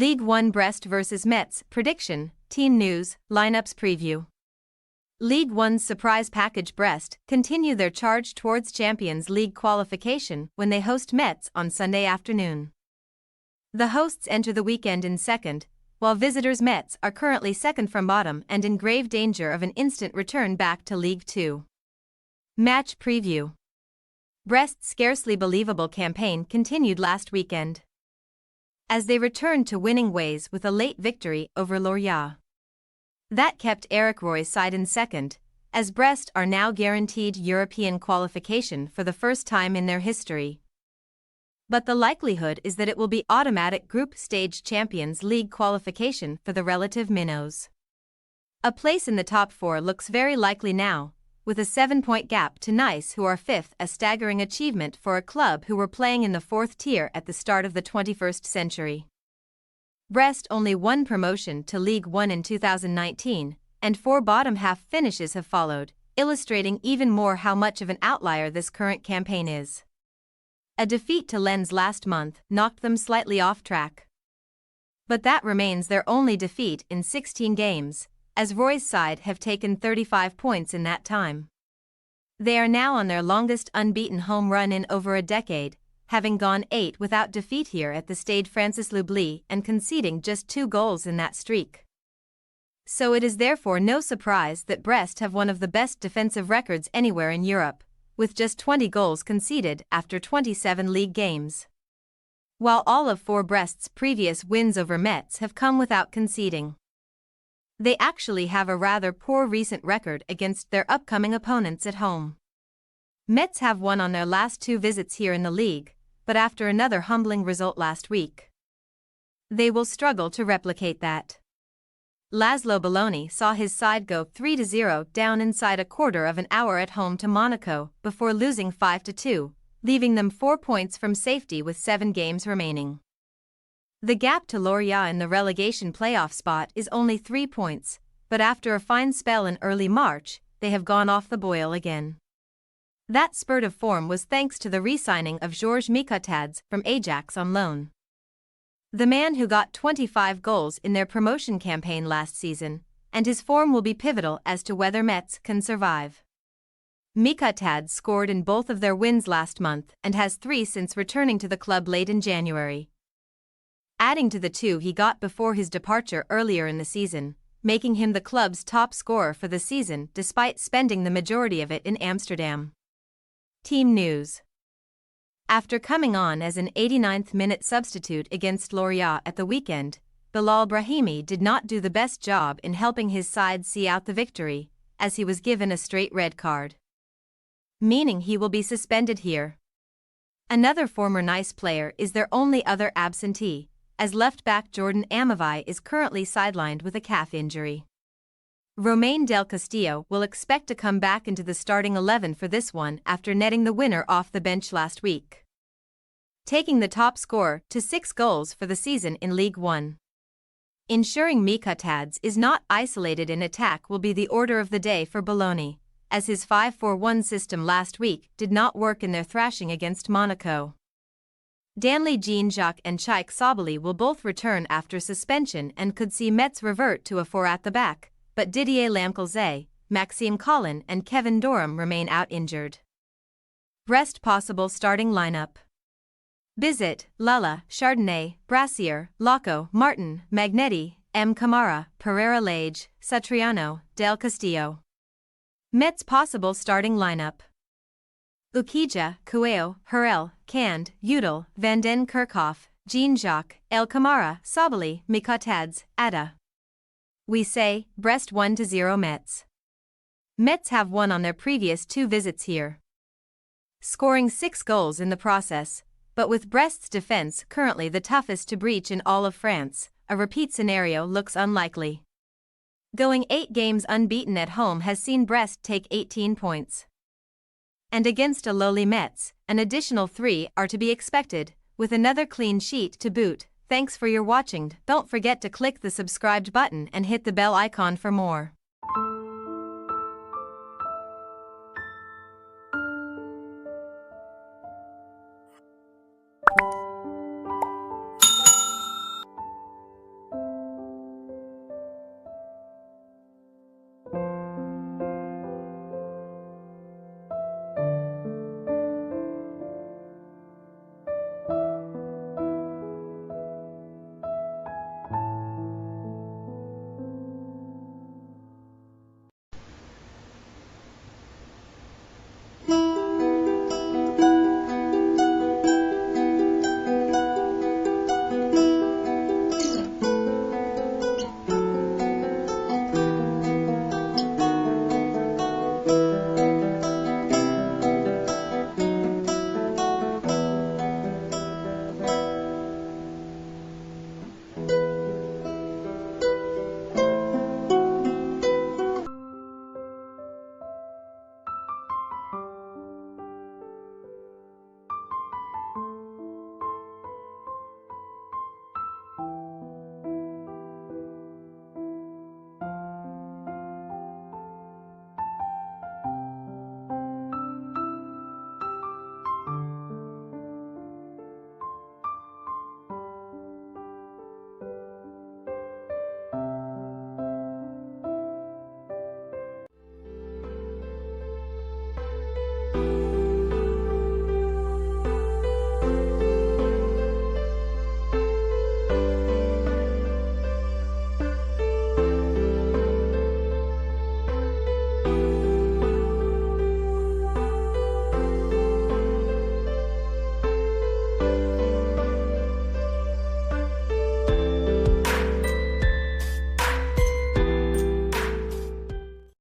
Ligue 1 Brest vs Metz, prediction, team news, lineups preview. Ligue 1's surprise package Brest continue their charge towards Champions League qualification when they host Metz on Sunday afternoon. The hosts enter the weekend in second, while visitors Metz are currently second from bottom and in grave danger of an instant return back to Ligue 2. Match preview. Brest's scarcely believable campaign continued last weekend, as they returned to winning ways with a late victory over Ligue. That kept Eric Roy's side in second, as Brest are now guaranteed European qualification for the first time in their history. But the likelihood is that it will be automatic group stage Champions League qualification for the relative minnows. A place in the top four looks very likely now, with a 7-point gap to Nice, who are fifth, a staggering achievement for a club who were playing in the fourth tier at the start of the 21st century. Brest only won promotion to Ligue 1 in 2019, and 4 bottom-half finishes have followed, illustrating even more how much of an outlier this current campaign is. A defeat to Lens last month knocked them slightly off track, but that remains their only defeat in 16 games, as Roy's side have taken 35 points in that time. They are now on their longest unbeaten home run in over a decade, having gone 8 without defeat here at the Stade Francis Loubli and conceding just 2 goals in that streak. So it is therefore no surprise that Brest have one of the best defensive records anywhere in Europe, with just 20 goals conceded after 27 league games. While all of 4 Brest's previous wins over Metz have come without conceding, they actually have a rather poor recent record against their upcoming opponents at home. Metz have won on their last 2 visits here in the league, but after another humbling result last week, they will struggle to replicate that. Laszlo Belloni saw his side go 3-0 down inside a quarter of an hour at home to Monaco before losing 5-2, leaving them 4 points from safety with 7 games remaining. The gap to Ligue in the relegation playoff spot is only 3 points, but after a fine spell in early March, they have gone off the boil again. That spurt of form was thanks to the re-signing of Georges Micotadze from Ajax on loan. The man who got 25 goals in their promotion campaign last season, and his form will be pivotal as to whether Metz can survive. Micotadze scored in both of their wins last month and has 3 since returning to the club late in January, adding to the 2 he got before his departure earlier in the season, making him the club's top scorer for the season despite spending the majority of it in Amsterdam. Team news. After coming on as an 89th-minute substitute against Ligue at the weekend, Bilal Brahimi did not do the best job in helping his side see out the victory, as he was given a straight red card, meaning he will be suspended here. Another former Nice player is their only other absentee, as left-back Jordan Amavi is currently sidelined with a calf injury. Romain Del Castillo will expect to come back into the starting 11 for this one after netting the winner off the bench last week, taking the top scorer to 6 goals for the season in Ligue 1. Ensuring Micotadze is not isolated in attack will be the order of the day for Belloni, as his 5-4-1 system last week did not work in their thrashing against Monaco. Danley Jean-Jacques and Chaik Sabali will both return after suspension and could see Metz revert to a 4 at the back, but Didier Lamkelzee, Maxime Collin and Kevin Dorham remain out injured. Brest possible starting lineup: Bizet, Lala, Chardonnay, Brassier, Lacco, Martin, Magnetti, M. Camara, Pereira Lage, Satriano, Del Castillo. Metz possible starting lineup: Ukija, Cueo, Hurel, Cand, Udal, Van den Kerkhoff, Jean-Jacques, El Camara, Sabali, Micotadze, Ada. We say, Brest 1-0 Metz. Metz have won on their previous 2 visits here, scoring 6 goals in the process, but with Brest's defense currently the toughest to breach in all of France, a repeat scenario looks unlikely. Going 8 games unbeaten at home has seen Brest take 18 points. And against a lowly Metz, an additional 3 are to be expected, with another clean sheet to boot. Thanks for your watching. Don't forget to click the subscribed button and hit the bell icon for more.